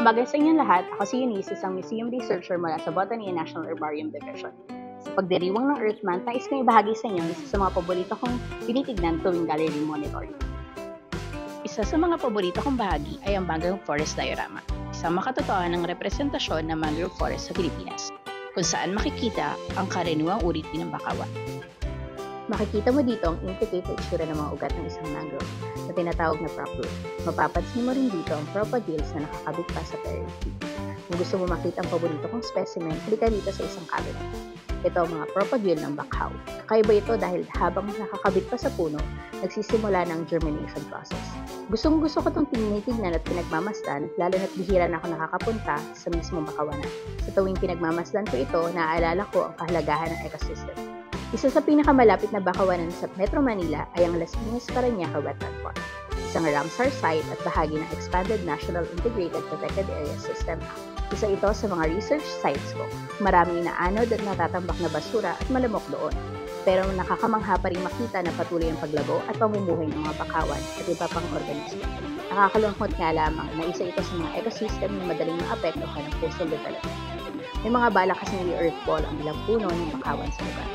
Magandang umaga sa inyong lahat. Ako si Eunice, isang museum researcher mula sa Botany and National Herbarium Division. Sa pagdiriwang ng Earth Month, nais kong ibahagi sa inyo isa sa mga paborito kong tinitignan tuwing gallery monitoring. Isa sa mga paborito kong bahagi ay ang Mangrove Forest Diorama, isang makatotohanan ng representasyon ng mangrove forest sa Pilipinas, kung saan makikita ang karaniwang uri ng bakawan. Makikita mo dito ang intricate na itsura ng mga ugat ng isang mangrove na tinatawag na prop root. Mapapansin mo rin dito ang propagules na nakakabit pa sa parent tree. Kung gusto mo makita ang paborito kong specimen, halika dito sa isang cabinet. Ito ang mga propagule ng bakhaw. Kakaiba ito dahil habang nakakabit pa sa puno, nagsisimula ng germination process. Gustong-gusto ko itong tinitignan at pinagmamasdan, lalo na't bihira na ako nakakapunta sa mismong bakawanan. Sa tuwing pinagmamasdan ko ito, naaalala ko ang kahalagahan ng ecosystem. Isa sa pinakamalapit na bakawanan sa Metro Manila ay ang Las Piñas Parañaque Wetland Park, isang Ramsar site at bahagi ng Expanded National Integrated Protected Area System. Isa ito sa mga research sites ko. Maraming inaanod at natatambak na basura at malamok doon. Pero nakakamangha pa rin makita na patuloy ang paglago at pamumuhay ng mga bakawan at iba pang organismo. Nakakalungkot nga lamang na isa ito sa mga ecosystem na madaling maapektuhan ng coastal development. May mga balak kasing i-earthfall ang ilang puno ng bakawan sa lugar.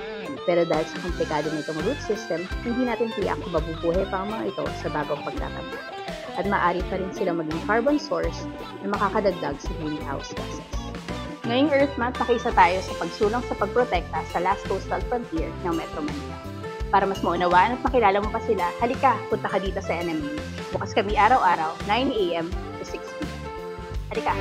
Pero dahil sa komplikado nitong root system, hindi natin tiyak kung mabubuhay pa ang mga ito sa bagong pagtatabi. At maaari pa rin silang maging carbon source na makakadagdag sa greenhouse gases. Ngayong Earth Month, pakiisa tayo sa pagsulong sa pagprotekta sa last coastal frontier ng Metro Manila. Para mas maunawaan at makilala mo pa sila, halika, punta ka dito sa NMA. Bukas kami araw-araw, 9 a.m. to 6 p.m. Halika!